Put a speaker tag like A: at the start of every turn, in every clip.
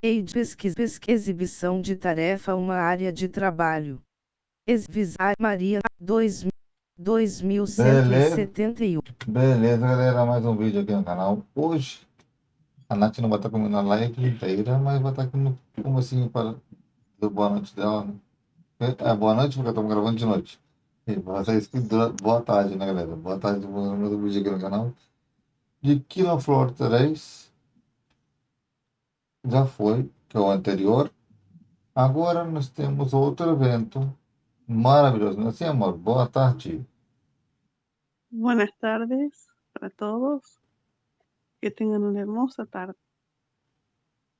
A: Exibição de tarefa, uma área de trabalho. Visar Maria 2171.
B: Beleza, galera, mais um vídeo aqui no canal. Hoje, a Nath não vai estar comigo na live inteira, mas vai estar aqui no comecinho para dar boa noite dela, né? Boa noite, porque eu estou gravando de noite. E vocês que boa tarde, né, galera? Boa tarde, mais um vídeo aqui no canal. De Killer Floor 3, já foi, que é o anterior. Agora nós temos outro evento maravilhoso, não é assim, amor? Boa tarde.
C: Buenas tardes para todos. Que tengan una hermosa tarde.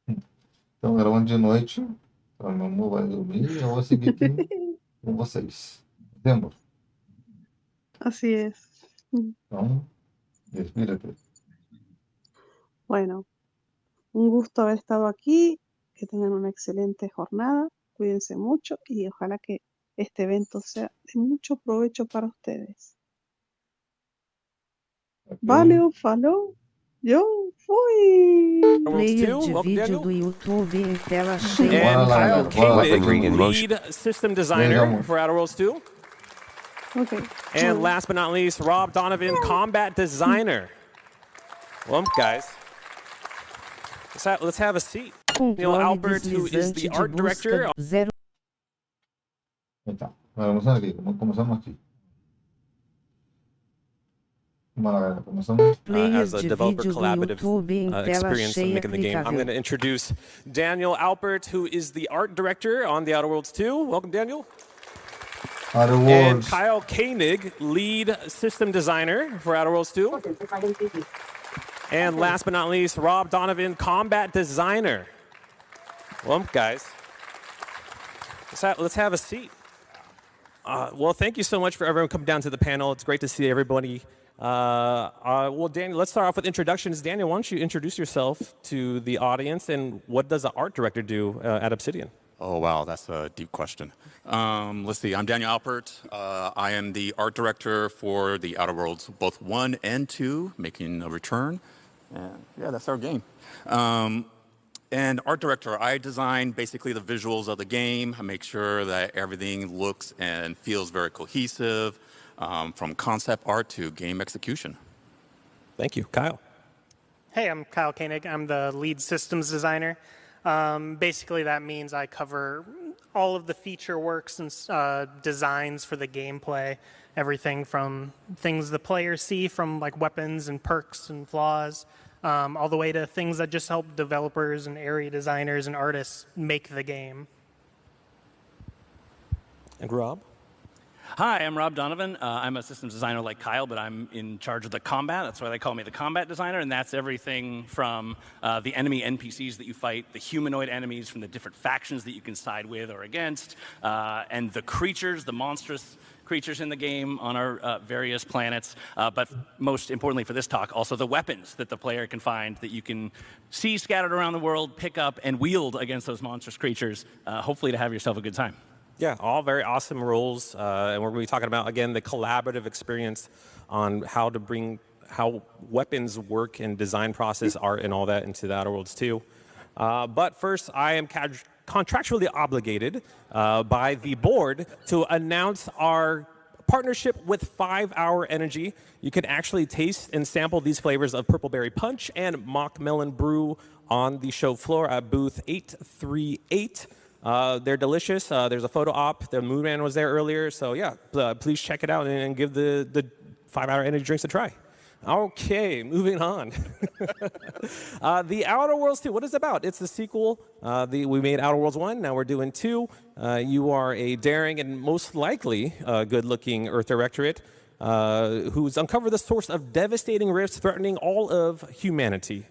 B: Então, gravando de noite, então meu amor vai dormir e eu vou seguir aqui com vocês. Entendeu?
C: Así es.
B: Então, respira.
C: Bueno, un gusto haber estado aquí. Que tengan una excelente jornada. Cuídense mucho y ojalá que este evento sea de mucho provecho para ustedes. Valeu, falou. Eu fui.
A: Player de vídeo do YouTube em tela cheia.
D: And Kyle Koenig,
E: Bringini.
D: lead system designer for Outer Worlds 2.
C: Okay.
D: And last but not least, Rob Donovan, combat designer. Well, guys, let's have a seat. Neil Albert, who is the art director.
B: Então, começando aqui. Começamos aqui. Vamos lá, galera. Começamos.
D: As a developer collaborative experience in making the game. I'm going to introduce Daniel Albert, who is the art director on the Outer Worlds 2. Welcome, Daniel.
B: Outer
D: And
B: Worlds.
D: Kyle Koenig, lead system designer for Outer Worlds 2. And last but not least, Rob Donovan, combat designer. Well, guys, let's have a seat. Well, thank you so much for everyone coming down to the panel. It's great to see everybody. Well, Daniel, let's start off with introductions. Daniel, why don't you introduce yourself to the audience, and what does the art director do at Obsidian?
E: Oh, wow, that's a deep question. Let's see, I'm Daniel Alpert. I am the art director for the Outer Worlds, both 1 and 2, making a return. And yeah, that's our game. And art director, I design basically the visuals of the game. I make sure that everything looks and feels very cohesive, from concept art to game execution.
D: Thank you. Kyle.
F: Hey, I'm Kyle Koenig. I'm the lead systems designer. Basically, that means I cover all of the feature works and designs for the gameplay. Everything from things the players see, from like weapons and perks and flaws, all the way to things that just help developers and area designers and artists make the game.
D: And Rob?
G: Hi, I'm Rob Donovan. I'm a systems designer like Kyle, but I'm in charge of the combat. That's why they call me the combat designer, and that's everything from the enemy NPCs that you fight, the humanoid enemies from the different factions that you can side with or against, and the creatures, the monstrous creatures in the game on our various planets, but most importantly for this talk, also the weapons that the player can find that you can see scattered around the world, pick up, and wield against those monstrous creatures, hopefully to have yourself a good time.
D: Yeah, all very awesome roles, and we're going to be talking about, again, the collaborative experience on how weapons work and design process, art, and all that into the Outer Worlds 2. But first, I am contractually obligated by the board to announce our partnership with 5 Hour Energy. You can actually taste and sample these flavors of Purple Berry Punch and Mock Melon Brew on the show floor at booth 838. They're delicious. There's a photo op. The Moon Man was there earlier. So yeah, please check it out and give the 5 Hour Energy drinks a try. Okay, moving on. The Outer Worlds 2, what is it about? It's the sequel. We made Outer Worlds 1, now we're doing 2. You are a daring and most likely good-looking Earth Directorate who's uncovered the source of devastating rifts threatening all of humanity.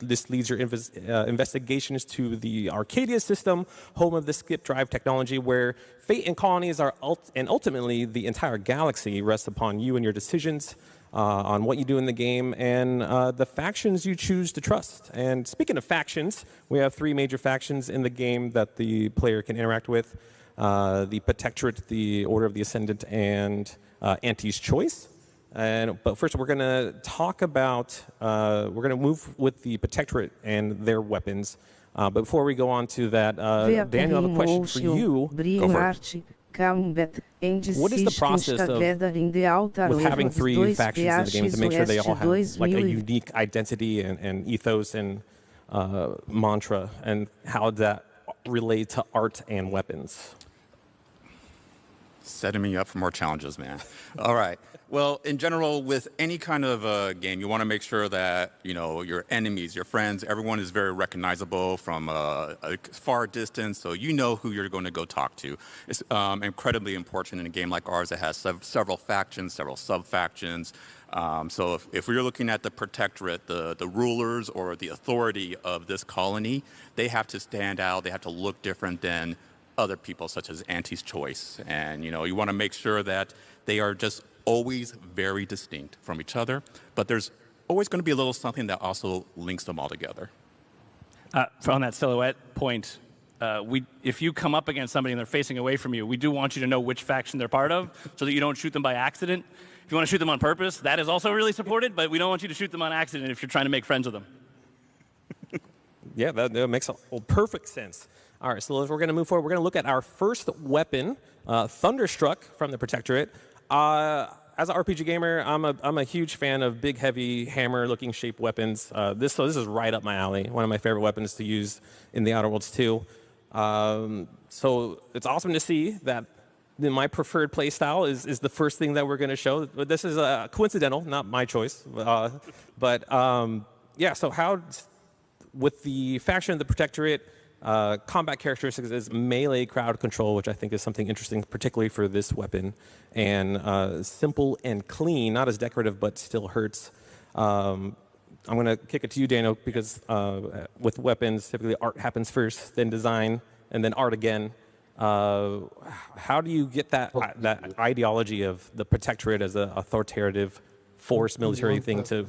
D: This leads your investigations to the Arcadia system, home of the skip drive technology, where fate and colonies are and ultimately the entire galaxy rests upon you and your decisions on what you do in the game and the factions you choose to trust. And speaking of factions, we have 3 major factions in the game that the player can interact with: the Protectorate, the Order of the Ascendant, and Auntie's Choice. But first, we're going to talk about, we're going to move with the Protectorate and their weapons. But before we go on to that, Daniel, I have a question for you.
E: Go for it.
D: What is the process of with having 3 factions in the game to make sure they all have like a unique identity and ethos and mantra, and how does that relate to art and weapons?
E: Setting me up for more challenges, man. All right. Well, in general, with any kind of game, you want to make sure that, you know, your enemies, your friends, everyone is very recognizable from a far distance, so you know who you're going to go talk to. It's incredibly important in a game like ours that has several factions, several sub-factions. So if we're looking at the protectorate, the rulers or the authority of this colony, they have to stand out, they have to look different than other people, such as Auntie's Choice. And, you know, you want to make sure that they are just always very distinct from each other, but there's always going to be a little something that also links them all together.
G: On that silhouette point, if you come up against somebody and they're facing away from you, we do want you to know which faction they're part of so that you don't shoot them by accident. If you want to shoot them on purpose, that is also really supported, but we don't want you to shoot them on accident if you're trying to make friends with them.
D: Yeah, that makes perfect sense. All right, so we're going to move forward. We're going to look at our first weapon, Thunderstruck from the Protectorate. As an RPG gamer, I'm a huge fan of big, heavy, hammer-looking shaped weapons. This is right up my alley. One of my favorite weapons to use in the Outer Worlds 2. So it's awesome to see that my preferred play style is the first thing that we're going to show. But this is coincidental, not my choice. Yeah, so how, with the faction of the Protectorate, combat characteristics is melee crowd control, which I think is something interesting, particularly for this weapon, and simple and clean, not as decorative, but still hurts. I'm going to kick it to you, Daniel, because with weapons, typically art happens first, then design, and then art again. How do you get that ideology of the Protectorate as an authoritative force, military thing to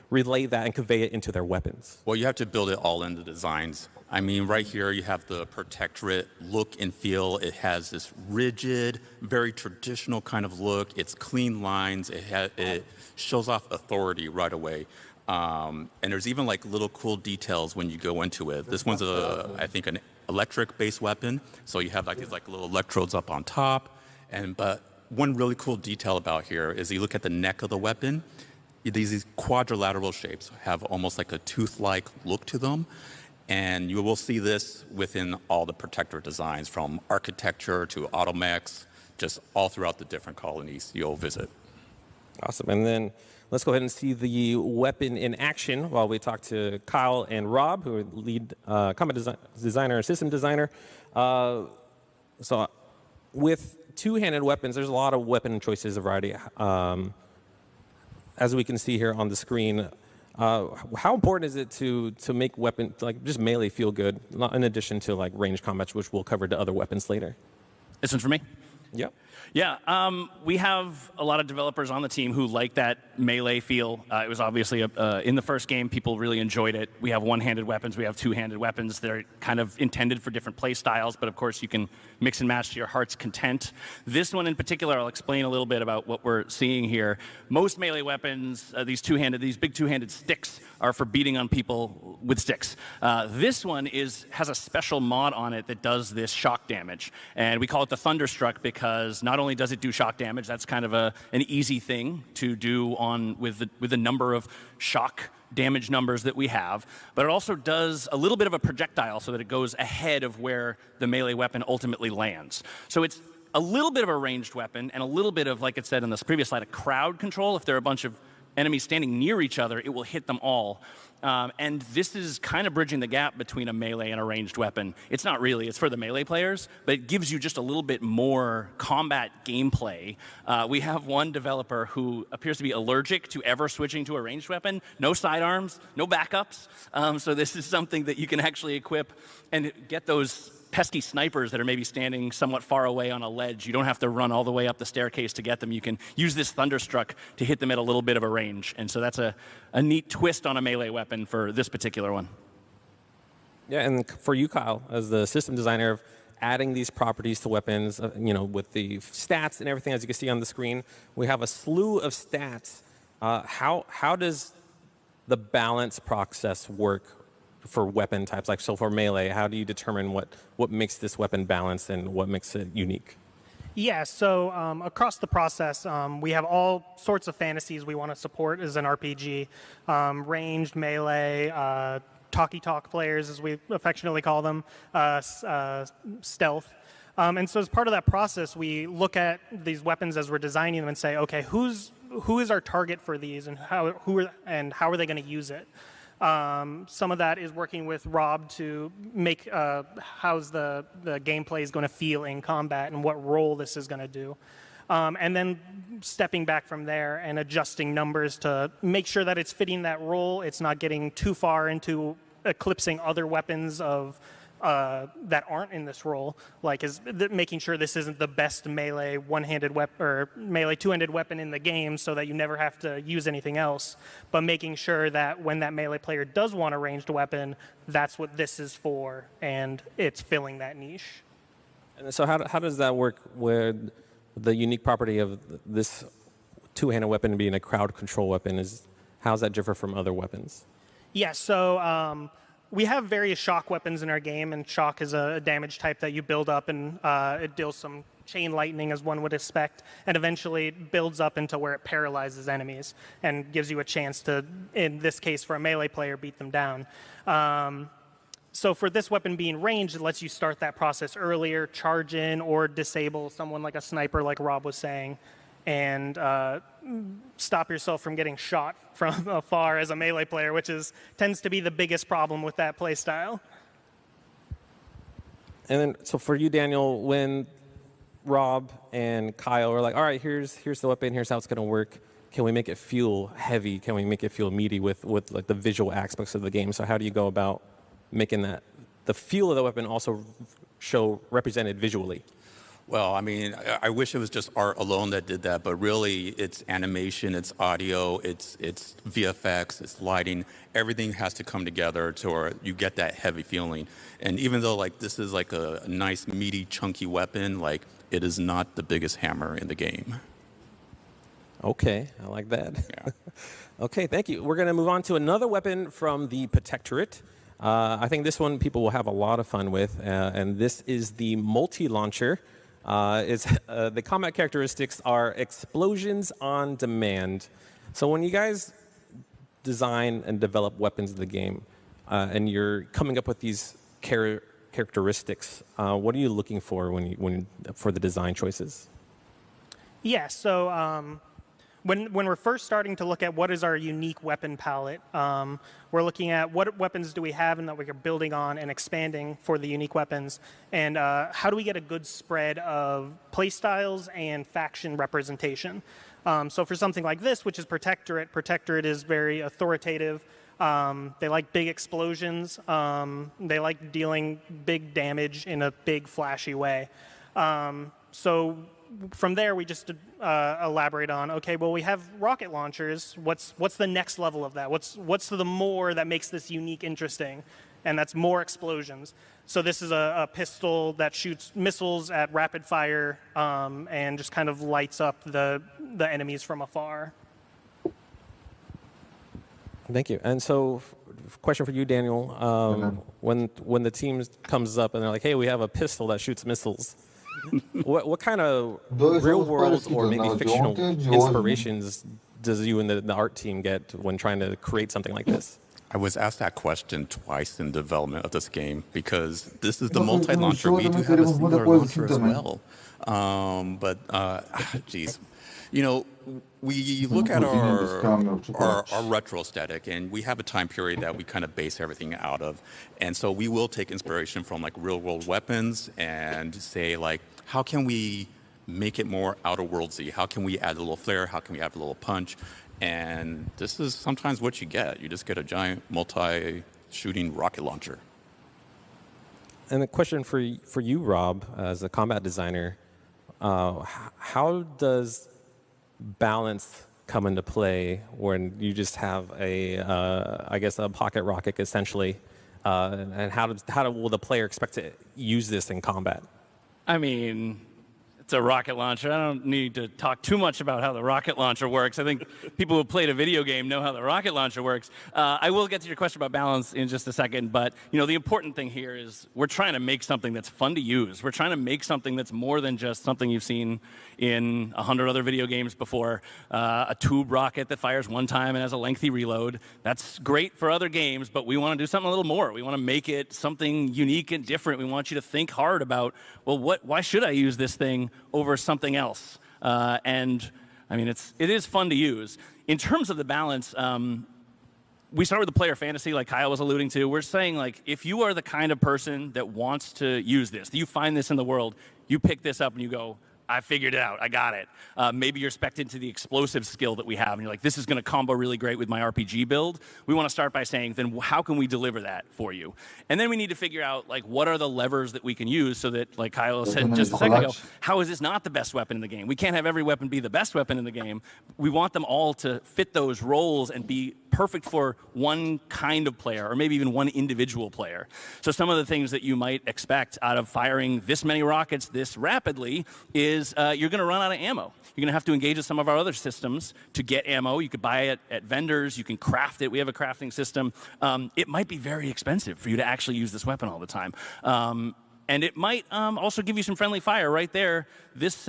D: relay that and convey it into their weapons?
E: Well, you have to build it all in the designs. I mean, right here you have the Protectorate look and feel. It has this rigid, very traditional kind of look. It's clean lines. It shows off authority right away. And there's even like little cool details when you go into it. This one's I think an electric-based weapon. So you have like these like little electrodes up on top. But one really cool detail about here is you look at the neck of the weapon. These quadrilateral shapes have almost like a tooth-like look to them. And you will see this within all the Protectorate designs, from architecture to automechs, just all throughout the different colonies you'll visit.
D: Awesome. And then let's go ahead and see the weapon in action while we talk to Kyle and Rob, who are lead combat designer and system designer. So with two-handed weapons, there's a lot of weapon choices, a variety. As we can see here on the screen, how important is it to make weapon, like just melee, feel good, in addition to like range combats, which we'll cover to other weapons later?
G: This one's for me?
D: Yep.
G: Yeah, we have a lot of developers on the team who like that melee feel. It was obviously, in the first game, people really enjoyed it. We have one-handed weapons, we have two-handed weapons. They're kind of intended for different play styles, but of course you can mix and match to your heart's content. This one in particular, I'll explain a little bit about what we're seeing here. Most melee weapons, these big two-handed sticks, are for beating on people with sticks. This one has a special mod on it that does this shock damage, and we call it the Thunderstruck because not only does it do shock damage, that's kind of an easy thing to do with the number of shock damage numbers that we have, but it also does a little bit of a projectile so that it goes ahead of where the melee weapon ultimately lands. So it's a little bit of a ranged weapon and a little bit of, like it said in this previous slide, a crowd control. If there are a bunch of enemies standing near each other, it will hit them all. And this is kind of bridging the gap between a melee and a ranged weapon. It's not really, it's for the melee players, but it gives you just a little bit more combat gameplay. We have one developer who appears to be allergic to ever switching to a ranged weapon. No sidearms, no backups. So this is something that you can actually equip and get those pesky snipers that are maybe standing somewhat far away on a ledge. You don't have to run all the way up the staircase to get them. You can use this Thunderstruck to hit them at a little bit of a range. And so that's a neat twist on a melee weapon for this particular one.
D: Yeah, and for you, Kyle, as the system designer of adding these properties to weapons, with the stats and everything, as you can see on the screen, we have a slew of stats. How does the balance process work for weapon types? Like, so for melee, how do you determine what makes this weapon balanced and what makes it unique?
F: Yeah, so across the process, we have all sorts of fantasies we want to support as an RPG. Ranged, melee, talkie-talk players, as we affectionately call them, stealth. And so as part of that process, we look at these weapons as we're designing them and say, okay, who is our target for these, and how are they going to use it? Some of that is working with Rob to make how's the gameplay is going to feel in combat and what role this is going to do. And then stepping back from there and adjusting numbers to make sure that it's fitting that role. It's not getting too far into eclipsing other weapons of that aren't in this role, like making sure this isn't the best melee one-handed weapon or melee two-handed weapon in the game, so that you never have to use anything else. But making sure that when that melee player does want a ranged weapon, that's what this is for, and it's filling that niche.
D: And so how does that work with the unique property of this two-handed weapon being a crowd control weapon? How does that differ from other weapons?
F: Yeah, so we have various shock weapons in our game, and shock is a damage type that you build up, and it deals some chain lightning, as one would expect, and eventually builds up into where it paralyzes enemies and gives you a chance to, in this case for a melee player, beat them down. So for this weapon being ranged, it lets you start that process earlier, charge in or disable someone like a sniper, like Rob was saying, and stop yourself from getting shot from afar as a melee player, which tends to be the biggest problem with that play style.
D: And then, so for you, Daniel, when Rob and Kyle are like, all right, here's the weapon, here's how it's going to work, can we make it feel heavy? Can we make it feel meaty with like the visual aspects of the game? So how do you go about making that the feel of the weapon also show represented visually?
E: Well, I mean, I wish it was just art alone that did that, but really it's animation, it's audio, it's VFX, it's lighting. Everything has to come together to where you get that heavy feeling. And even though like this is like a nice, meaty, chunky weapon, like it is not the biggest hammer in the game.
D: Okay, I like that.
E: Yeah.
D: Okay, thank you. We're going to move on to another weapon from the Protectorate. I think this one people will have a lot of fun with, and this is the multi-launcher. The combat characteristics are explosions on demand. So when you guys design and develop weapons in the game, and you're coming up with these characteristics, what are you looking for for the design choices?
F: Yeah, so when we're first starting to look at what is our unique weapon palette, we're looking at what weapons do we have and that we're building on and expanding for the unique weapons, and how do we get a good spread of playstyles and faction representation. So for something like this, which is Protectorate is very authoritative. They like big explosions. They like dealing big damage in a big, flashy way. So from there, we just elaborate on, okay, well, we have rocket launchers. What's the next level of that? What's the more that makes this unique, interesting? And that's more explosions. So this is a pistol that shoots missiles at rapid fire and just kind of lights up the enemies from afar. Thank you. And so, question for you, Daniel. When the team comes up and they're like, hey, we have a pistol that shoots missiles, what kind of real world or maybe fictional inspirations does you and the art team get when trying to create something like this?
E: I was asked that question twice in development of this game because this is the multi-launcher. We do have a singular launcher as well. Geez. You know, we look at our retro aesthetic, and we have a time period that we kind of base everything out of. And so we will take inspiration from like real world weapons and say like, how can we make it more outer worldsy? How can we add a little flair? How can we add a little punch? And this is sometimes what you get. You just get a giant multi-shooting rocket launcher.
D: And a question for you, Rob, as a combat designer, how does balance come into play when you just have I guess a pocket rocket essentially, and how will the player expect to use this in combat?
G: I mean, It's a rocket launcher. I don't need to talk too much about how the rocket launcher works. I think people who played a video game know how the rocket launcher works. I will get to your question about balance in just a second, but the important thing here is we're trying to make something that's fun to use. We're trying to make something that's more than just something you've seen in 100 other video games before. A tube rocket that fires one time and has a lengthy reload. That's great for other games, but we want to do something a little more. We want to make it something unique and different. We want you to think hard about, well, why should I use this thing over something else? And I mean, it is fun to use. In terms of the balance, we start with the player fantasy, like Kyle was alluding to. We're saying, like, if you are the kind of person that wants to use this, you find this in the world, you pick this up and you go, I figured it out. I got it. Maybe you're spec'd into the explosive skill that we have, and you're like, this is going to combo really great with my RPG build. We want to start by saying, then how can we deliver that for you? And then we need to figure out, like, what are the levers that we can use so that, like Kyle said just a second ago, how is this not the best weapon in the game? We can't have every weapon be the best weapon in the game. We want them all to fit those roles and be perfect for one kind of player, or maybe even one individual player. So some of the things that you might expect out of firing this many rockets this rapidly is you're going to run out of ammo. You're going to have to engage with some of our other systems to get ammo. You could buy it at vendors. You can craft it. We have a crafting system. It might be very expensive for you to actually use this weapon all the time. And it might also give you some friendly fire right there. This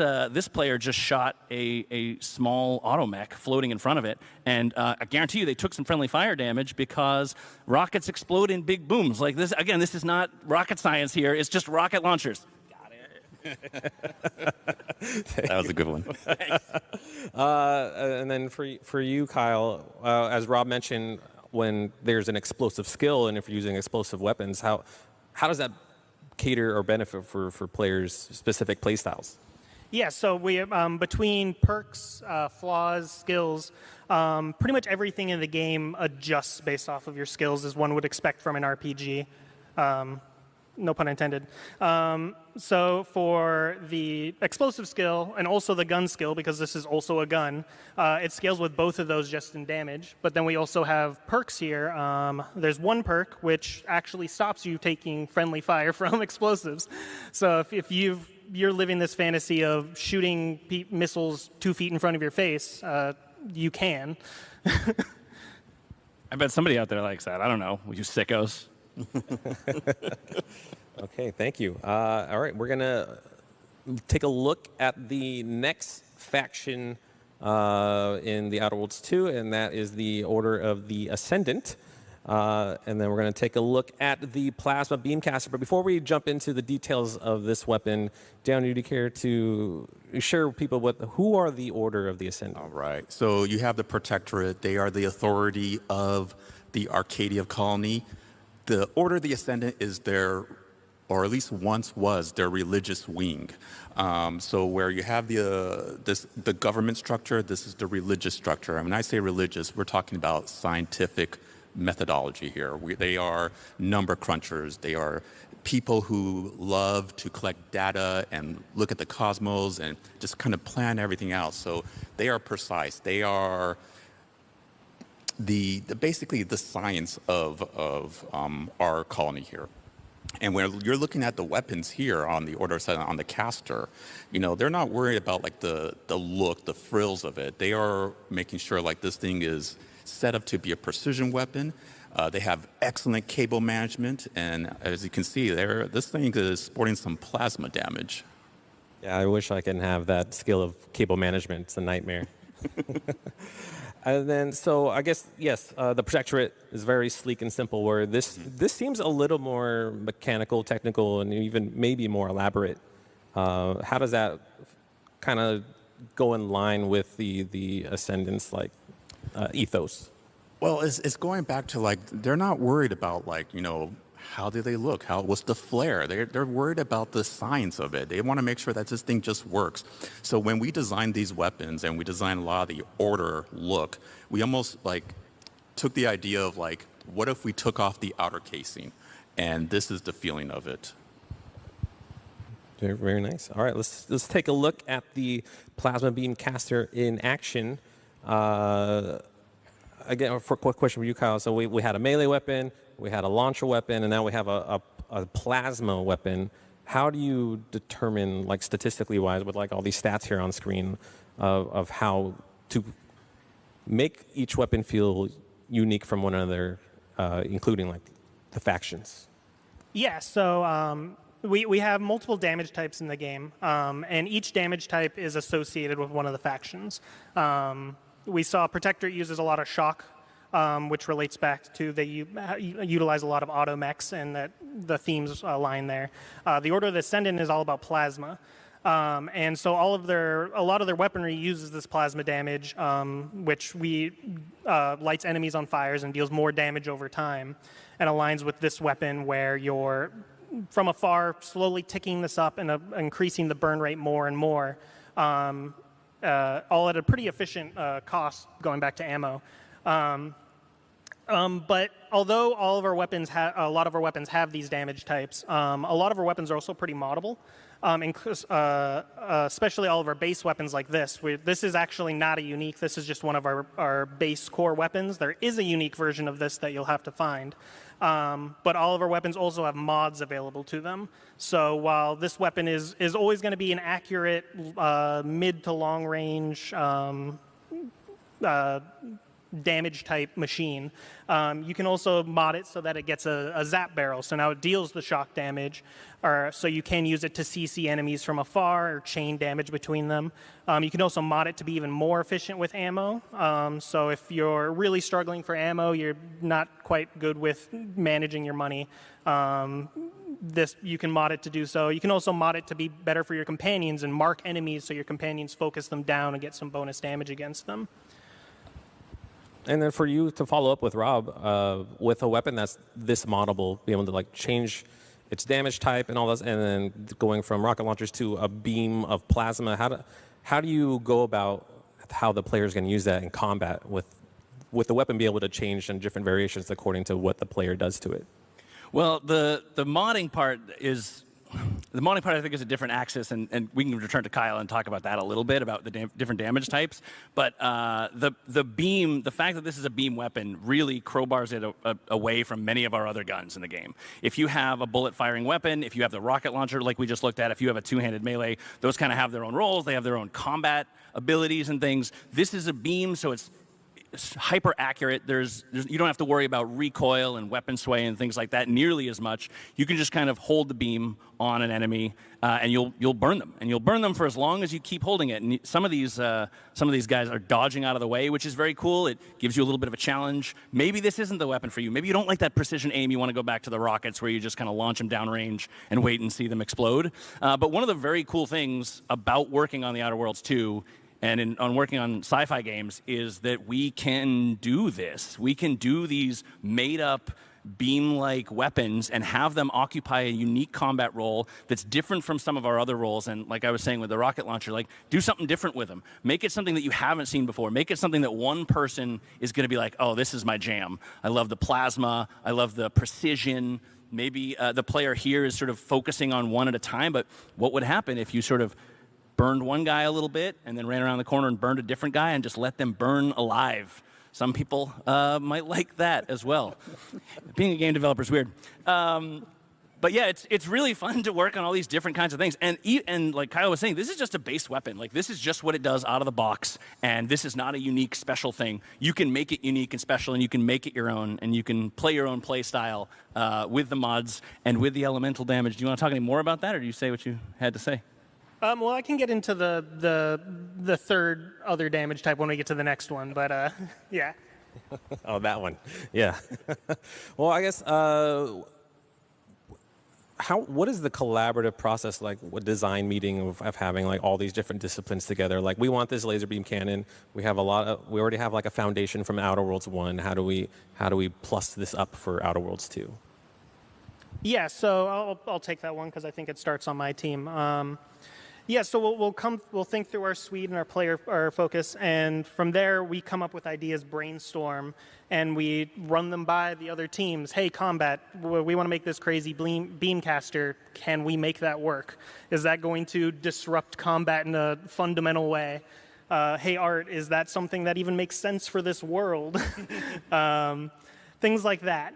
G: player just shot a small automech floating in front of it, and I guarantee you they took some friendly fire damage because rockets explode in big booms. Like this, again, this is not rocket science here. It's just rocket launchers.
E: That was a good one.
D: And then for you, Kyle, as Rob mentioned, when there's an explosive skill and if you're using explosive weapons, how does that cater or benefit for players' specific playstyles?
F: Yeah, so we between perks, flaws, skills, pretty much everything in the game adjusts based off of your skills, as one would expect from an RPG. No pun intended. So for the explosive skill and also the gun skill, because this is also a gun, it scales with both of those just in damage. But then we also have perks here. There's one perk which actually stops you taking friendly fire from explosives. So if you're living this fantasy of shooting missiles 2 feet in front of your face, you can.
G: I bet somebody out there likes that. I don't know. You sickos.
D: Okay, thank you. All right, we're going to take a look at the next faction in the Outer Worlds 2, and that is the Order of the Ascendant. And then we're going to take a look at the Plasma Beamcaster. But before we jump into the details of this weapon, Dan, would you care to share with people who are the Order of the Ascendant?
E: All right. So you have the Protectorate. They are the authority of the Arcadia colony. The Order of the Ascendant is their, or at least once was, their religious wing. So where you have the government structure, this is the religious structure. And when I say religious, we're talking about scientific methodology here. They are number crunchers. They are people who love to collect data and look at the cosmos and just kind of plan everything out. So they are precise. They are basically the science of our colony here. And when you're looking at the weapons here on the Order side, on the caster, they're not worried about like the look, the frills of it. They are making sure like this thing is set up to be a precision weapon. They have excellent cable management, and as you can see there, this thing is sporting some plasma damage.
D: Yeah, I wish I can have that skill of cable management. It's a nightmare. And then, so I guess, yes, the Protectorate is very sleek and simple, where this seems a little more mechanical, technical, and even maybe more elaborate. How does that kind of go in line with the Ascendant's ethos?
E: Well, it's going back to like, they're not worried about like, how do they look? What's the flare? They're worried about the science of it. They want to make sure that this thing just works. So when we design these weapons and we design a lot of the Order look, we almost like took the idea of like, what if we took off the outer casing? And this is the feeling of it.
D: Very, very nice. All right, let's take a look at the Plasma Beamcaster in action. Again, for a quick question for you, Kyle. So we had a melee weapon, we had a launcher weapon, and now we have a plasma weapon. how do you determine, like statistically wise, with like all these stats here on screen, of how to make each weapon feel unique from one another, including like the factions?
F: Yeah, so we have multiple damage types in the game, and each damage type is associated with one of the factions. We saw Protector uses a lot of shock, which relates back to they utilize a lot of auto mechs, and that the themes align there. The Order of the Ascendant is all about plasma. And so a lot of their weaponry uses this plasma damage, which lights enemies on fires and deals more damage over time, and aligns with this weapon where you're from afar slowly ticking this up and increasing the burn rate more and more, all at a pretty efficient cost going back to ammo. But although a lot of our weapons have these damage types, a lot of our weapons are also pretty moddable. Especially all of our base weapons like this. This is actually not a unique, this is just one of our base core weapons. There is a unique version of this that you'll have to find. But all of our weapons also have mods available to them. So while this weapon is always going to be an accurate mid to long range damage type machine, you can also mod it so that it gets a zap barrel. So now it deals the shock damage, so you can use it to CC enemies from afar or chain damage between them. You can also mod it to be even more efficient with ammo. So if you're really struggling for ammo, you're not quite good with managing your money, you can mod it to do so. You can also mod it to be better for your companions and mark enemies so your companions focus them down and get some bonus damage against them.
D: And then for you to follow up with Rob, with a weapon that's this moddable, be able to like change its damage type and all this, and then going from rocket launchers to a beam of plasma, how do you go about how the player's going to use that in combat with the weapon be able to change in different variations according to what the player does to it?
G: Well, the modding part I think is a different axis, and we can return to Kyle and talk about that a little bit, about the different damage types. But the beam, the fact that this is a beam weapon really crowbars it away from many of our other guns in the game. If you have a bullet-firing weapon, if you have the rocket launcher like we just looked at, if you have a two-handed melee, those kind of have their own roles. They have their own combat abilities and things. This is a beam, so it's hyper accurate. You don't have to worry about recoil and weapon sway and things like that nearly as much. You can just kind of hold the beam on an enemy, and you'll burn them, and you'll burn them for as long as you keep holding it. And some of these guys are dodging out of the way, which is very cool. It gives you a little bit of a challenge. Maybe this isn't the weapon for you. Maybe you don't like that precision aim. You want to go back to the rockets where you just kind of launch them downrange and wait and see them explode. But one of the very cool things about working on the Outer Worlds 2 and on working on sci-fi games is that we can do this. We can do these made-up beam-like weapons and have them occupy a unique combat role that's different from some of our other roles. And like I was saying with the rocket launcher, like do something different with them. Make it something that you haven't seen before. Make it something that one person is going to be like, oh, this is my jam. I love the plasma. I love the precision. Maybe the player here is sort of focusing on one at a time, but what would happen if you sort of burned one guy a little bit and then ran around the corner and burned a different guy and just let them burn alive? Some people might like that as well. Being a game developer is weird. But yeah, it's really fun to work on all these different kinds of things. And like Kyle was saying, this is just a base weapon. Like this is just what it does out of the box. And this is not a unique special thing. You can make it unique and special, and you can make it your own, and you can play your own play style with the mods and with the elemental damage. Do you want to talk any more about that, or do you say what you had to say?
F: Well, I can get into the third other damage type when we get to the next one, but yeah.
D: Oh, that one. Yeah. Well, I guess what is the collaborative process like? What design meeting of having like all these different disciplines together? Like we want this laser beam cannon. We already have like a foundation from Outer Worlds 1. How do we plus this up for Outer Worlds 2?
F: Yeah, so I'll take that one because I think it starts on my team. Yeah, so we'll think through our suite and our focus, and from there we come up with ideas, brainstorm, and we run them by the other teams. Hey, combat, we want to make this crazy beamcaster. Can we make that work? Is that going to disrupt combat in a fundamental way? Hey, art, is that something that even makes sense for this world? Things like that.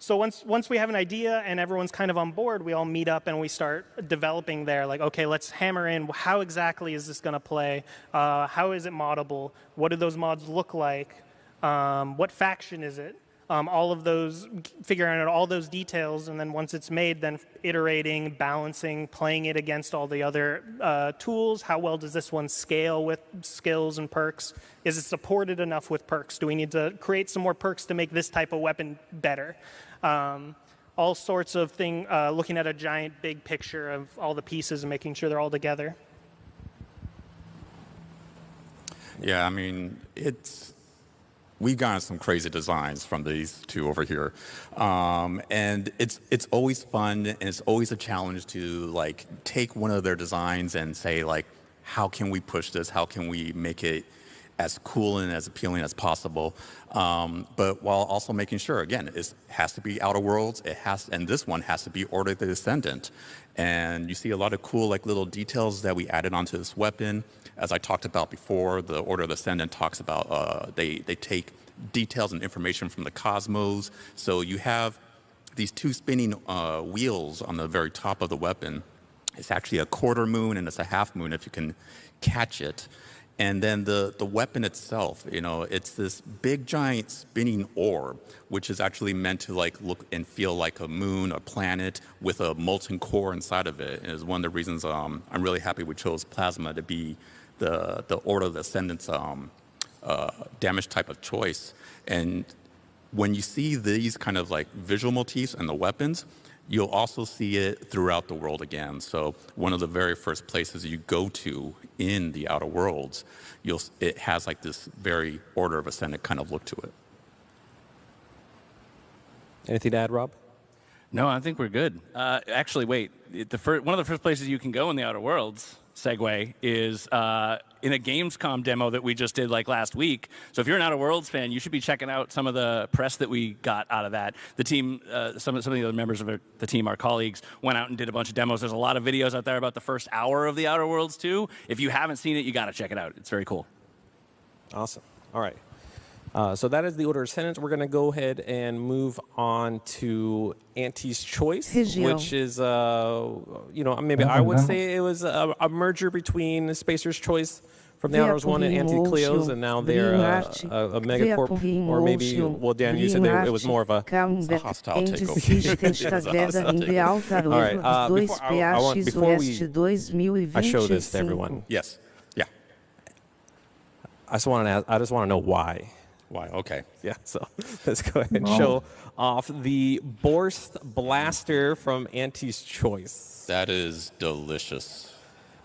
F: So once we have an idea and everyone's kind of on board, we all meet up and we start developing there. Like, okay, let's hammer in how exactly is this going to play? How is it moddable? What do those mods look like? What faction is it? All of those, figuring out all those details, and then once it's made, then iterating, balancing, playing it against all the other tools. How well does this one scale with skills and perks? Is it supported enough with perks? Do we need to create some more perks to make this type of weapon better? All sorts of things, looking at a giant big picture of all the pieces and making sure they're all together.
E: Yeah, I mean, we've gotten some crazy designs from these two over here, and it's always fun and it's always a challenge to like take one of their designs and say like, how can we push this? How can we make it as cool and as appealing as possible? But while also making sure, again, it has to be Outer Worlds. And this one has to be Order of the Ascendant. And you see a lot of cool like little details that we added onto this weapon. As I talked about before, the Order of the Ascendant talks about they take details and information from the cosmos. So you have these two spinning wheels on the very top of the weapon. It's actually a quarter moon and it's a half moon if you can catch it. And then the weapon itself, it's this big giant spinning orb, which is actually meant to like look and feel like a moon, a planet with a molten core inside of it. And it's one of the reasons I'm really happy we chose plasma to be the Order of the Ascendant's damage type of choice. And when you see these kind of like visual motifs and the weapons, you'll also see it throughout the world again. So one of the very first places you go to in the Outer Worlds, it has like this very Order of Ascendant kind of look to it.
D: Anything to add, Rob?
G: No, I think we're good. Actually, wait. One of the first places you can go in the Outer Worlds, segue, is in a Gamescom demo that we just did like last week. So if you're an Outer Worlds fan, you should be checking out some of the press that we got out of that. The team, some of the other members of the team, our colleagues, went out and did a bunch of demos. There's a lot of videos out there about the first hour of the Outer Worlds too. If you haven't seen it, you got to check it out. It's very cool.
D: Awesome. All right. So that is the Order of Ascendant. We're going to go ahead and move on to Auntie's Choice, which is, maybe I would say it was a merger between Spacer's Choice from the Outer Worlds 1 and Auntie Cleo's, and now they're a megacorp, or maybe, well, Dan, you said it was more of a
E: hostile takeover.
D: All right, before I show this to everyone.
E: Yes. Yeah.
D: I just want to know why.
E: Why? Okay.
D: Yeah, so let's go ahead and show off the Borst Blaster from Auntie's Choice.
E: That is delicious.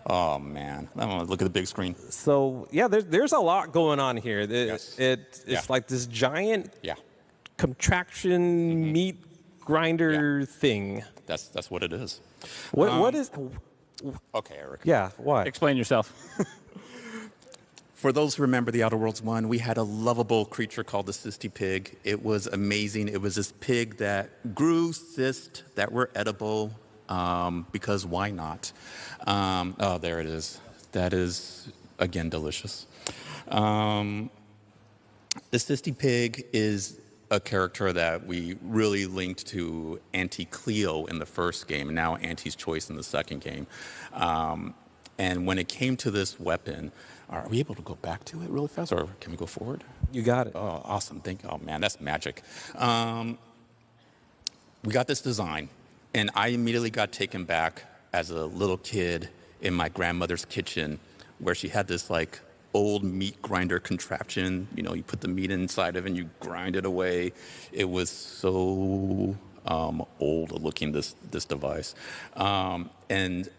E: Oh, man. I want to look at the big screen.
D: So, yeah, there's a lot going on here.
E: Yes.
D: It's like this giant
E: Yeah.
D: contraction meat grinder thing.
E: That's what it is.
D: What is...
E: Okay, Eric.
D: Yeah, why?
G: Explain yourself.
E: For those who remember the Outer Worlds 1, we had a lovable creature called the Cysty Pig. It was amazing. It was this pig that grew cysts that were edible, because why not? Oh, there it is. That is, again, delicious. The Cysty Pig is a character that we really linked to Auntie Cleo in the first game, and now Auntie's Choice in the second game. And when it came to this weapon, are we able to go back to it really fast, or can we go forward?
D: You got it.
E: Oh, awesome. Thank you. Oh, man, that's magic. We got this design, and I immediately got taken back as a little kid in my grandmother's kitchen, where she had this, like, old meat grinder contraption. You put the meat inside of it, and you grind it away. It was so old looking, this device. And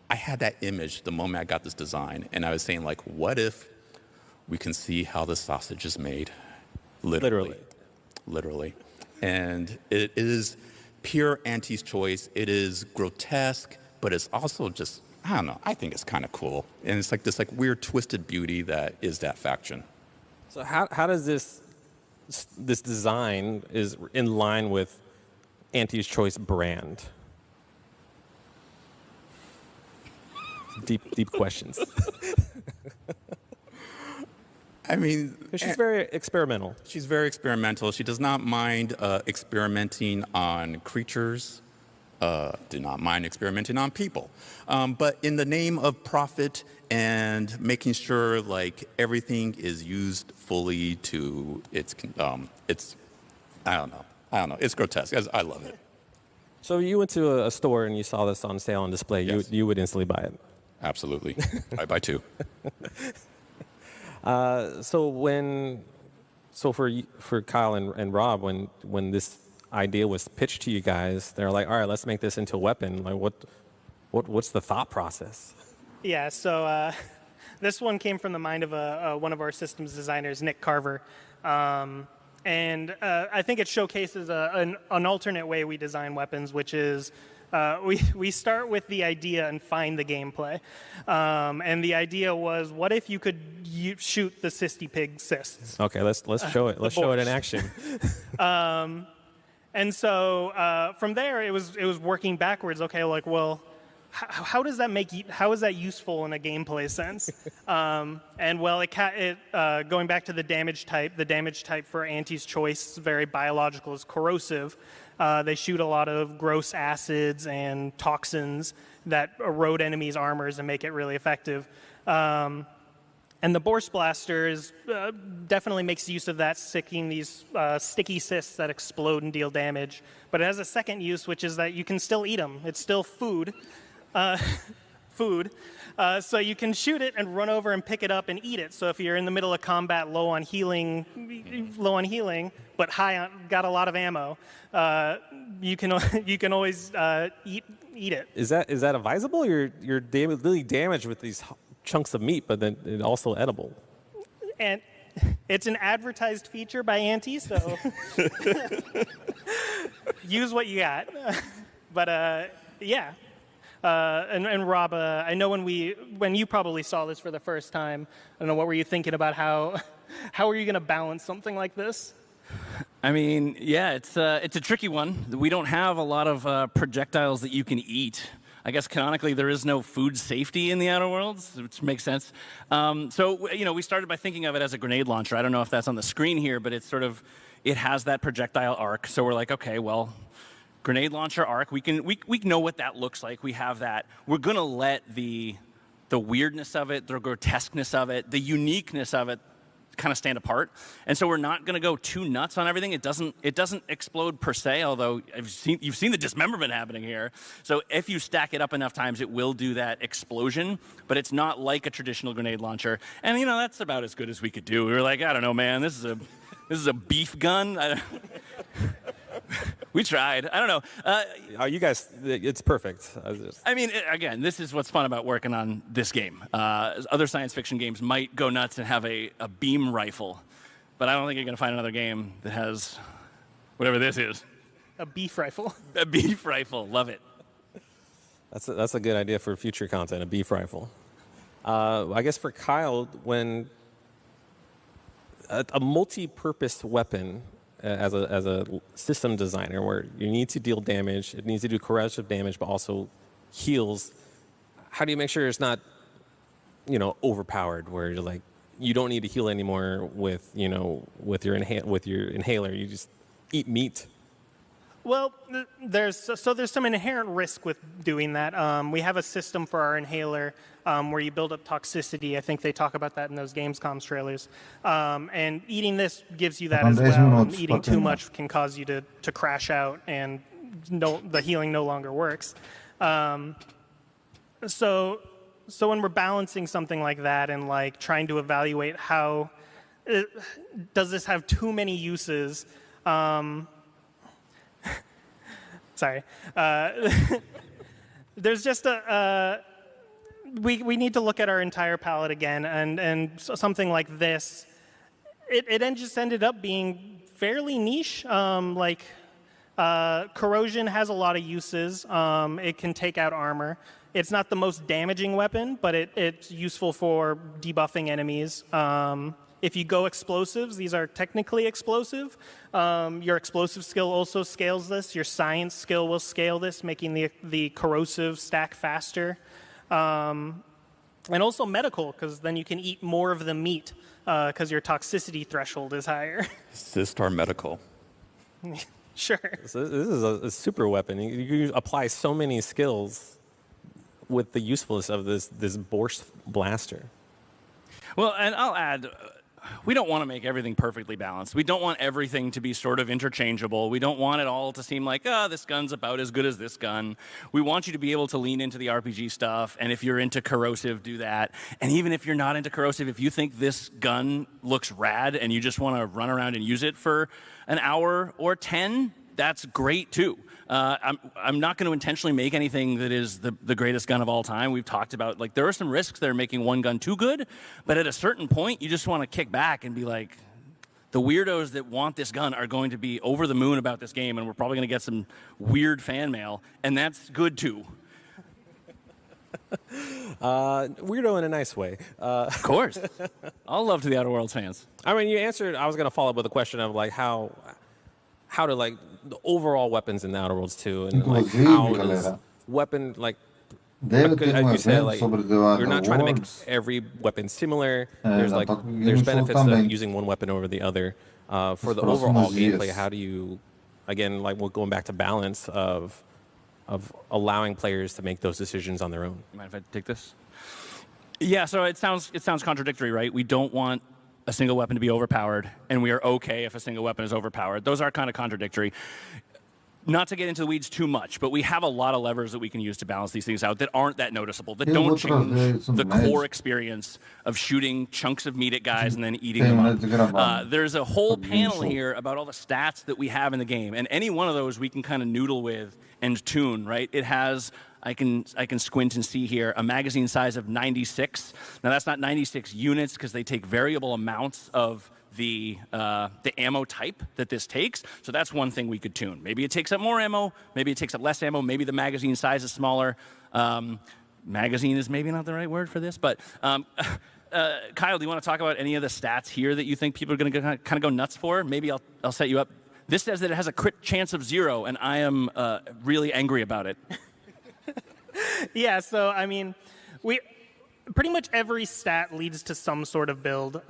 E: I had that image the moment I got this design, and I was saying, like, what if we can see how the sausage is made? Literally. And it is pure Auntie's Choice. It is grotesque, but it's also just, I don't know, I think it's kind of cool. And it's like this like weird twisted beauty that is that faction.
D: So how does this design is in line with Auntie's Choice brand? Deep questions.
E: I mean,
D: She's very experimental.
E: she's very experimental. She does not mind experimenting on creatures. Do not mind experimenting on people. But in the name of profit and making sure like everything is used fully to its I don't know. It's grotesque. I love it.
D: So you went to a store and you saw this on sale on display.
E: Yes.
D: You would instantly buy it.
E: Absolutely. I buy two.
D: So for Kyle and Rob, when this idea was pitched to you guys, they're like, all right, let's make this into a weapon. Like what's the thought process?
F: Yeah, so this one came from the mind of one of our systems designers, Nick Carver. And I think it showcases an alternate way we design weapons, which is we start with the idea and find the gameplay. And the idea was, what if you could shoot the cysty pig cysts?
D: Okay, let's show it. Let's show it in action.
F: And so from there, it was working backwards. Okay, like, well, how does that how is that useful in a gameplay sense? And well, going back to the damage type for Auntie's choice is very biological, is corrosive. They shoot a lot of gross acids and toxins that erode enemies' armors and make it really effective. And the Borscht Blaster definitely makes use of that, sticking these sticky cysts that explode and deal damage. But it has a second use, which is that you can still eat them. It's still food. So you can shoot it and run over and pick it up and eat it. So if you're in the middle of combat, low on healing, but got a lot of ammo, you can always eat it.
D: Is that advisable? You're really damaged with these chunks of meat, but then it's also edible.
F: And it's an advertised feature by Auntie, so use what you got. But yeah. And Rob, I know when you probably saw this for the first time, I don't know, what were you thinking about how are you going to balance something like this?
G: I mean, yeah, it's a tricky one. We don't have a lot of projectiles that you can eat. I guess canonically there is no food safety in the Outer Worlds, which makes sense. So we started by thinking of it as a grenade launcher. I don't know if that's on the screen here, but it has that projectile arc. So we're like, okay, well, grenade launcher arc. We know what that looks like. We have that. We're gonna let the weirdness of it, the grotesqueness of it, the uniqueness of it kind of stand apart. And so we're not going to go too nuts on everything. It doesn't explode per se, although you've seen the dismemberment happening here. So if you stack it up enough times, it will do that explosion, but it's not like a traditional grenade launcher. And that's about as good as we could do. We were like, I don't know, man, this is a beef gun. We tried. I don't know.
D: You guys, it's perfect.
G: I mean, again, this is what's fun about working on this game. Other science fiction games might go nuts and have a beam rifle, but I don't think you're going to find another game that has whatever this is.
F: A beef rifle.
G: A beef rifle. Love it.
D: That's a good idea for future content, a beef rifle. I guess for Kyle, when a multi-purpose weapon, as a system designer, where you need to deal damage, it needs to do corrosive damage, but also heals. How do you make sure it's not, overpowered, where you're like, you don't need to heal anymore with your inhaler. You just eat meat.
F: Well, there's some inherent risk with doing that. We have a system for our inhaler where you build up toxicity. I think they talk about that in those Gamescom trailers. And eating this gives you that as well. And eating too much can cause you to crash out, and the healing no longer works. So when we're balancing something like that and like trying to evaluate does this have too many uses? Sorry. There's just we need to look at our entire palette again, and something like this, it just ended up being fairly niche. Corrosion has a lot of uses. It can take out armor. It's not the most damaging weapon, but it's useful for debuffing enemies. If you go explosives, these are technically explosive. Your explosive skill also scales this. Your science skill will scale this, making the corrosive stack faster. And also medical, because then you can eat more of the meat because your toxicity threshold is higher.
E: Sistar medical.
F: Sure.
D: So this is a super weapon. You apply so many skills with the usefulness of this Borscht blaster.
G: Well, and I'll add, we don't want to make everything perfectly balanced. We don't want everything to be sort of interchangeable. We don't want it all to seem like, this gun's about as good as this gun. We want you to be able to lean into the RPG stuff, and if you're into corrosive, do that. And even if you're not into corrosive, if you think this gun looks rad and you just want to run around and use it for an hour or 10, that's great too. I'm not going to intentionally make anything that is the greatest gun of all time. We've talked about, like, there are some risks that are making one gun too good, but at a certain point, you just want to kick back and be like, the weirdos that want this gun are going to be over the moon about this game, and we're probably going to get some weird fan mail, and that's good too.
D: Weirdo in a nice way.
G: Of course. All love to the Outer Worlds fans.
D: I mean, you answered. I was going to follow up with a question of like how to like the overall weapons in the Outer Worlds 2, and like how does weapon like
B: Deve ter
D: as you said,
B: evento
D: like
B: sobre The
D: you're
B: Outer
D: not trying to make
B: Worlds.
D: every weapon similar.
B: There's
D: There's benefits of using one weapon over the other. For the overall gameplay, how do you, again, like we're going back to balance of allowing players to make those decisions on their own?
G: You mind if I take this? Yeah, so it sounds contradictory, right? We don't want a single weapon to be overpowered, and we are okay if a single weapon is overpowered. Those are kind of contradictory. Not to get into the weeds too much, but we have a lot of levers that we can use to balance these things out that aren't that noticeable, that don't change the core experience of shooting chunks of meat at guys and then eating them up. There's a whole panel here about all the stats that we have in the game, and any one of those we can kind of noodle with and tune, right? It has, I can squint and see here, a magazine size of 96. Now that's not 96 units because they take variable amounts of the ammo type that this takes. So that's one thing we could tune. Maybe it takes up more ammo, maybe it takes up less ammo, maybe the magazine size is smaller. Magazine is maybe not the right word for this, but Kyle, do you want to talk about any of the stats here that you think people are going to kind of go nuts for? Maybe I'll set you up. This says that it has a crit chance of 0, and I am really angry about it.
F: Yeah, so I mean, pretty much every stat leads to some sort of build.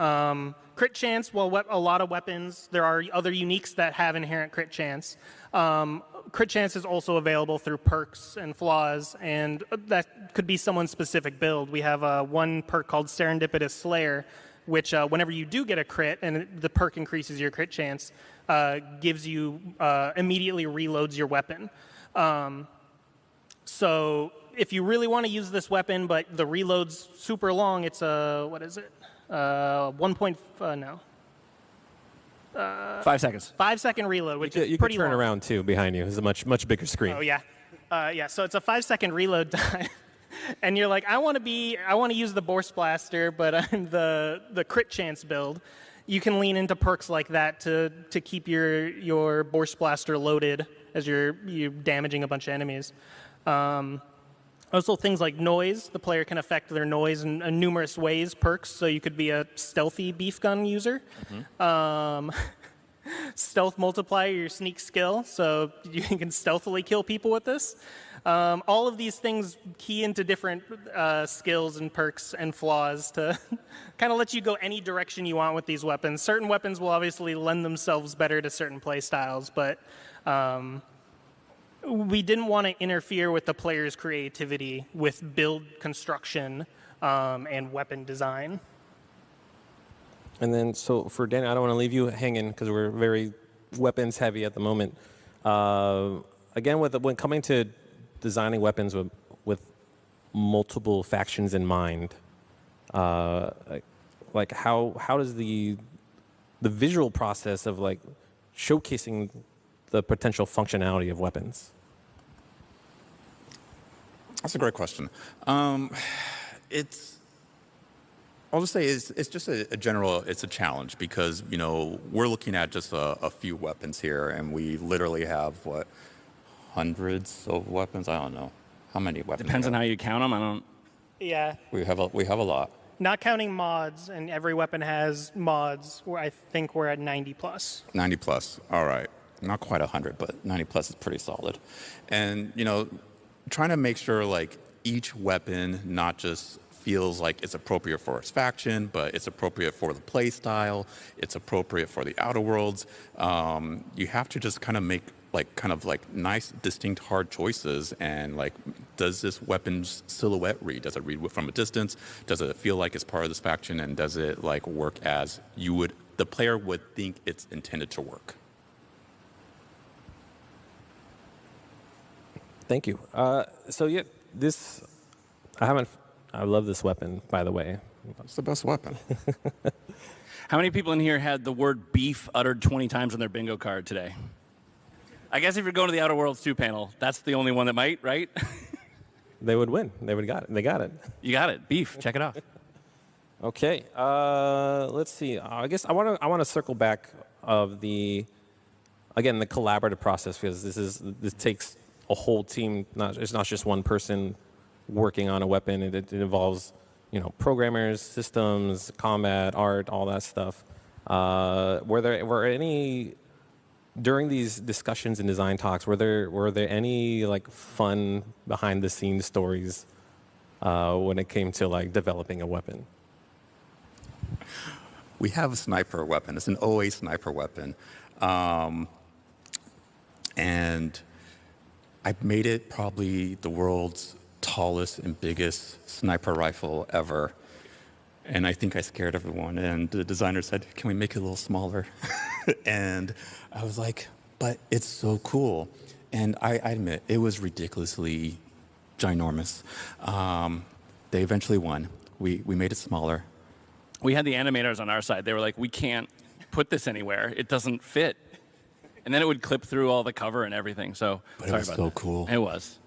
F: Crit chance, well, a lot of weapons, there are other uniques that have inherent crit chance. Crit chance is also available through perks and flaws, and that could be someone's specific build. We have one perk called Serendipitous Slayer, which whenever you do get a crit and the perk increases your crit chance, gives you, immediately reloads your weapon. So if you really want to use this weapon, but the reload's super long, it's what is it? 5
G: seconds.
F: 5 second reload, which is
D: You
F: pretty
D: can turn
F: long.
D: around too behind you. It's a much bigger screen.
F: Oh yeah, yeah. So it's a 5 second reload time, and you're like, I want to use the Borscht blaster, but I'm the crit chance build. You can lean into perks like that to keep your Borscht blaster loaded as you're damaging a bunch of enemies. Also, things like noise. The player can affect their noise in numerous ways, perks. So you could be a stealthy beef gun user. Stealth multiplier, your sneak skill. So you can stealthily kill people with this. All of these things key into different skills and perks and flaws to kind of let you go any direction you want with these weapons. Certain weapons will obviously lend themselves better to certain play styles, but we didn't want to interfere with the player's creativity with build construction and weapon design.
D: And then, so for Danny, I don't want to leave you hanging because we're very weapons heavy at the moment. Again, when coming to designing weapons with multiple factions in mind, like how does the visual process of like showcasing the potential functionality of weapons?
E: That's a great question. I'll just say it's just a general, it's a challenge because, we're looking at just a few weapons here, and we literally have, hundreds of weapons? I don't know. How many weapons?
G: Depends on how you count them.
F: Yeah.
E: We have a lot.
F: Not counting mods, and every weapon has mods, where I think we're at 90 plus.
E: 90 plus. All right. Not quite 100, but 90 plus is pretty solid. And, trying to make sure, each weapon not just feels like it's appropriate for its faction, but it's appropriate for the play style. It's appropriate for the Outer Worlds. You have to just kind of make like nice, distinct, hard choices. And like, does this weapon's silhouette read? Does it read from a distance? Does it feel like it's part of this faction? And does it like work as the player would think it's intended to work?
D: Thank you. So yeah, I love this weapon, by the way.
E: It's the best weapon.
G: How many people in here had the word beef uttered 20 times on their bingo card today? I guess if you're going to the Outer Worlds 2 panel, that's the only one that might, right?
D: They would win. They got it.
G: You got it. Beef. Check it off.
D: Okay. Let's see. I guess I want to circle back of the collaborative process, because this takes a whole team. It's not just one person working on a weapon. It involves, programmers, systems, combat, art, all that stuff. Were any during these discussions and design talks? Were there any like fun behind the scenes stories when it came to like developing a weapon?
E: We have a sniper weapon. It's an OA sniper weapon. And I made it probably the world's tallest and biggest sniper rifle ever. And I think I scared everyone. And the designer said, "Can we make it a little smaller?" And I was like, but it's so cool. And I admit, it was ridiculously ginormous. They eventually won. We made it smaller.
G: We had the animators on our side. They were like, we can't put this anywhere. It doesn't fit. And then it would clip through all the cover and everything. So,
E: but it was so cool.
G: It was.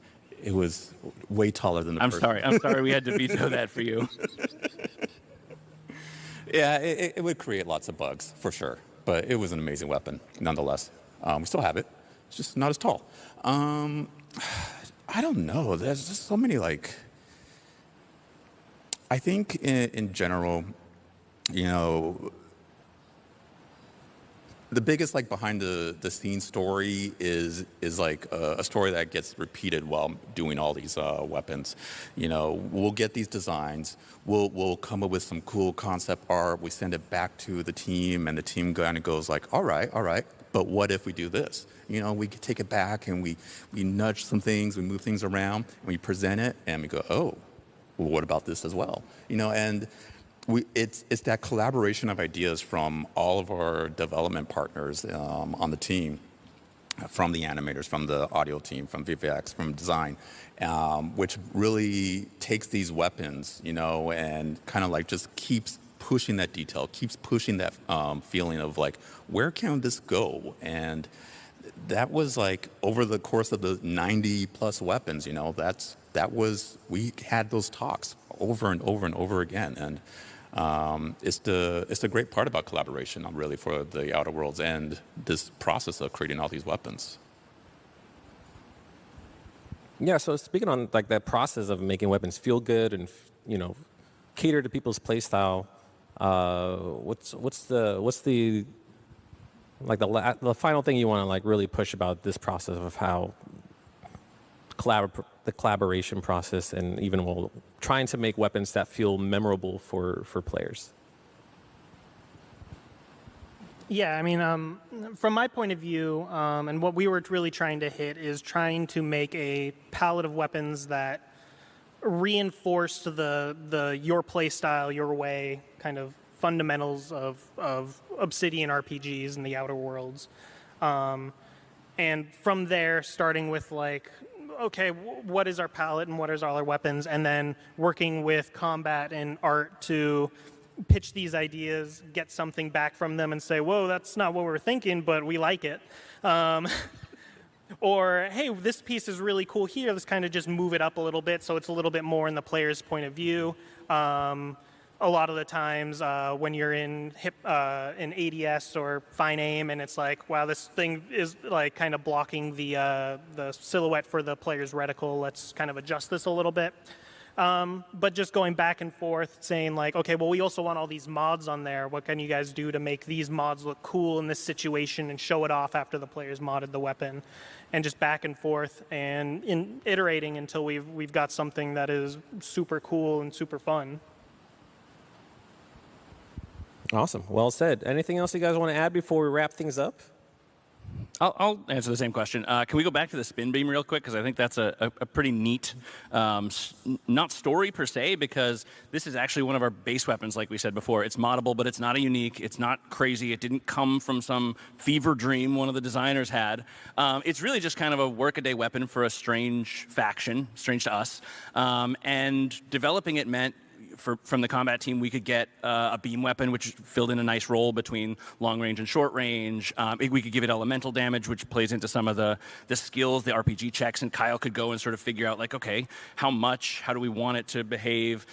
E: It was way taller than the first.
G: I'm sorry we had to veto that for you.
E: Yeah, it would create lots of bugs, for sure. But it was an amazing weapon, nonetheless. We still have it. It's just not as tall. I don't know. There's just so many, like... I think in general, the biggest like behind the scenes story is like a story that gets repeated while doing all these weapons. We'll get these designs, we'll come up with some cool concept art, we send it back to the team, and the team kind of goes like, all right, but what if we do this? We take it back and we nudge some things, we move things around, and we present it, and we go, oh, well, what about this as well? And it's that collaboration of ideas from all of our development partners on the team, from the animators, from the audio team, from VFX, from design, which really takes these weapons, and kind of like just keeps pushing that detail, keeps pushing that feeling of like, where can this go? And that was like over the course of the 90 plus weapons, we had those talks over and over and over again. And it's the great part about collaboration, really, for the Outer Worlds and this process of creating all these weapons.
D: Yeah. So speaking on like that process of making weapons feel good and cater to people's play style, what's the like the final thing you want to like really push about this process of how the collaboration process, and even trying to make weapons that feel memorable for players?
F: Yeah, I mean, from my point of view, and what we were really trying to hit is trying to make a palette of weapons that reinforced the your play style, your way kind of fundamentals of Obsidian RPGs and the Outer Worlds. And from there, starting with like, okay, what is our palette and what is all our weapons? And then working with combat and art to pitch these ideas, get something back from them and say, whoa, that's not what we're thinking, but we like it. Or, hey, this piece is really cool here. Let's kind of just move it up a little bit so it's a little bit more in the player's point of view. A lot of the times when you're in ADS or Fine Aim and it's like, wow, this thing is like kind of blocking the silhouette for the player's reticle. Let's kind of adjust this a little bit. But just going back and forth saying like, okay, well, we also want all these mods on there. What can you guys do to make these mods look cool in this situation and show it off after the players modded the weapon? And just back and forth and iterating until we've got something that is super cool and super fun.
D: Awesome. Well said. Anything else you guys want to add before we wrap things up?
G: I'll answer the same question. Can we go back to the spin beam real quick? Because I think that's a pretty neat, not story per se, because this is actually one of our base weapons, like we said before. It's moddable, but it's not a unique. It's not crazy. It didn't come from some fever dream one of the designers had. It's really just kind of a workaday weapon for a strange faction, strange to us. And developing it meant from the combat team, we could get a beam weapon, which filled in a nice role between long range and short range. We could give it elemental damage, which plays into some of the skills, the RPG checks, and Kyle could go and sort of figure out, like, okay, how much, how do we want it to behave?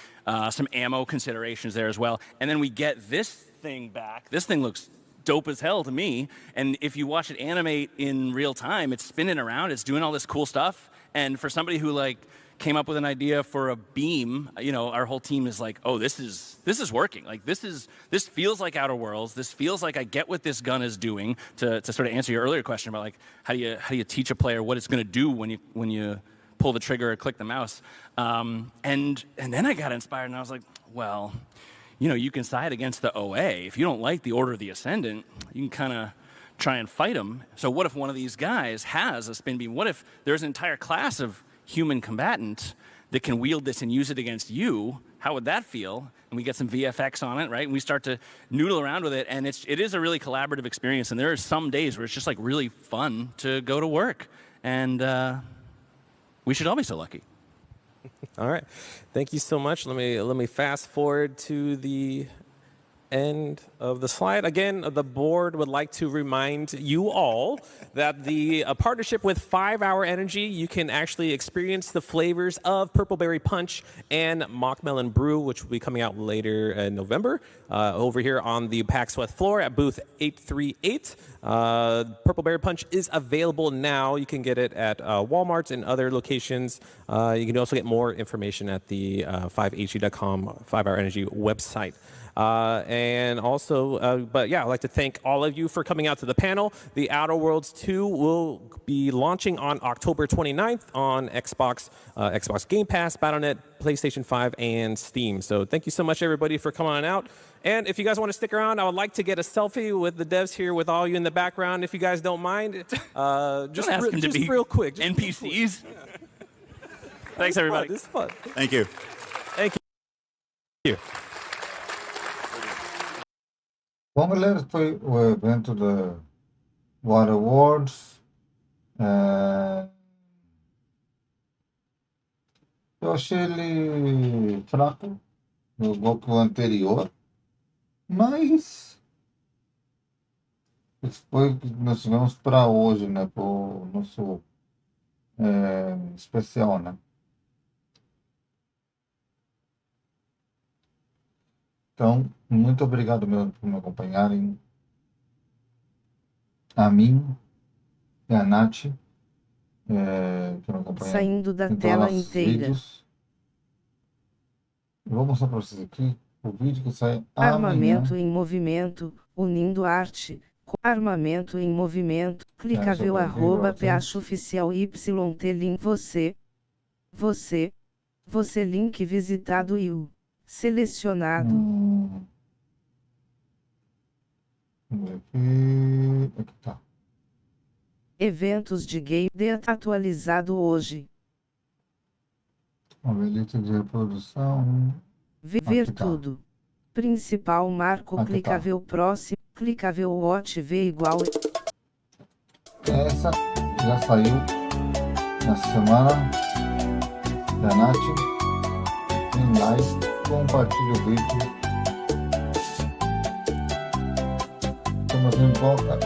G: Some ammo considerations there as well. And then we get this thing back. This thing looks dope as hell to me. And if you watch it animate in real time, it's spinning around, it's doing all this cool stuff. And for somebody who, like, came up with an idea for a beam, you know, our whole team is like, oh, this is working. Like, this feels like Outer Worlds. This feels like I get what this gun is doing. To sort of answer your earlier question about, like, how do you teach a player what it's going to do when you pull the trigger or click the mouse? And then I got inspired and I was like, well, you know, you can side against the OA. If you don't like the Order of the Ascendant, you can kind of try and fight them. So what if one of these guys has a spin beam? What if there's an entire class of human combatant that can wield this and use it against you? How would that feel? And we get some VFX on it, right? And we start to noodle around with it, and it is a really collaborative experience. And there are some days where it's just like really fun to go to work, and we should all be so lucky.
D: All right, thank you so much. Let me fast forward to the end of the slide. Again, the board would like to remind you all that the partnership with 5 Hour Energy, you can actually experience the flavors of Purple Berry Punch and Mock Melon Brew, which will be coming out later in November, over here on the PAX West floor at booth 838. Purple Berry Punch is available now. You can get it at Walmart and other locations. You can also get more information at the 5HE.com 5 Hour Energy website. And also, but yeah, I'd like to thank all of you for coming out to the panel. The Outer Worlds 2 will be launching on October 29th on Xbox, Xbox Game Pass, Battle.net, PlayStation 5, and Steam. So thank you so much, everybody, for coming on out. And if you guys want to stick around, I would like to get a selfie with the devs here with all you in the background, if you guys don't mind. Just real quick. Just
G: NPCs. Thanks, everybody.
D: This is fun.
E: Thank you.
D: Thank you.
B: Bom, galera, foi o evento da Water Awards. Eu achei ele fraco, igual que o anterior, mas isso foi o que nós tivemos para hoje, né? Para o nosso especial, né? Então, muito obrigado mesmo por me acompanharem. A mim e a Nath, que me acompanham
A: Saindo da
B: em todos
A: tela
B: os nossos
A: inteira.
B: vídeos. Eu vou mostrar para vocês aqui o vídeo que sai
A: Armamento
B: amanhã.
A: em movimento, unindo arte. Armamento em movimento. Clicável
B: sobre
A: arroba
B: vídeo,
A: PH oficial YT link você link visitado e o selecionado.
B: Vamos ver aqui. Aqui tá.
A: Eventos de game data atualizado hoje.
B: Vamos ver lista de reprodução.
A: Ver
B: Aqui tá.
A: tudo. Principal marco
B: Aqui tá.
A: clicável próximo. Clicável watch V igual.
B: Essa já saiu nessa semana da Nath. Em live. Compartilhe o vídeo. Estamos em poucas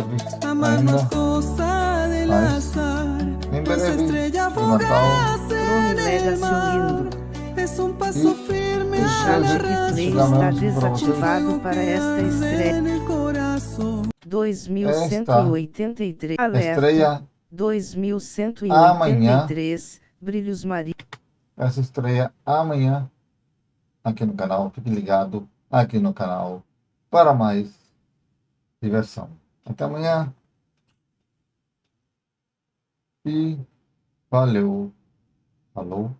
B: vistas ainda. Mas em breve, no Natal.
A: Drone Legacy lindo.
B: E
A: O chat replay está
B: chegamos para vocês.
A: desativado para esta estreia. 2183. Alerta.
B: Estreia
A: 2183. Brilhos Maria.
B: Essa estreia amanhã aqui no canal. Fique ligado aqui no canal para mais diversão. Até amanhã e valeu. Falou.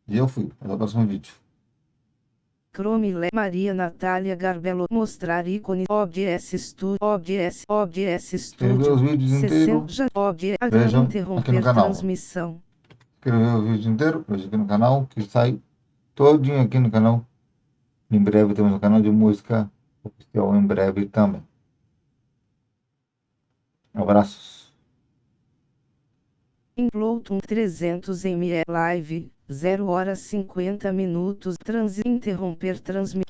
B: E eu fui. Até o próximo vídeo.
A: Chrome Maria Natália Garbello. Mostrar ícone. OBS Studio. OBS
B: Quer ver
A: Studio.
B: os vídeos
A: 60.
B: inteiros?
A: OBS.
B: Vejam aqui no
A: Interromper
B: canal.
A: transmissão.
B: Quer ver o vídeo inteiro? Veja aqui no canal, que sai todinho aqui no canal. Em breve temos um canal de música oficial em breve também. Abraços.
A: Implotum 300 ml Live, 0 horas 50 minutos. Interromper transmissão.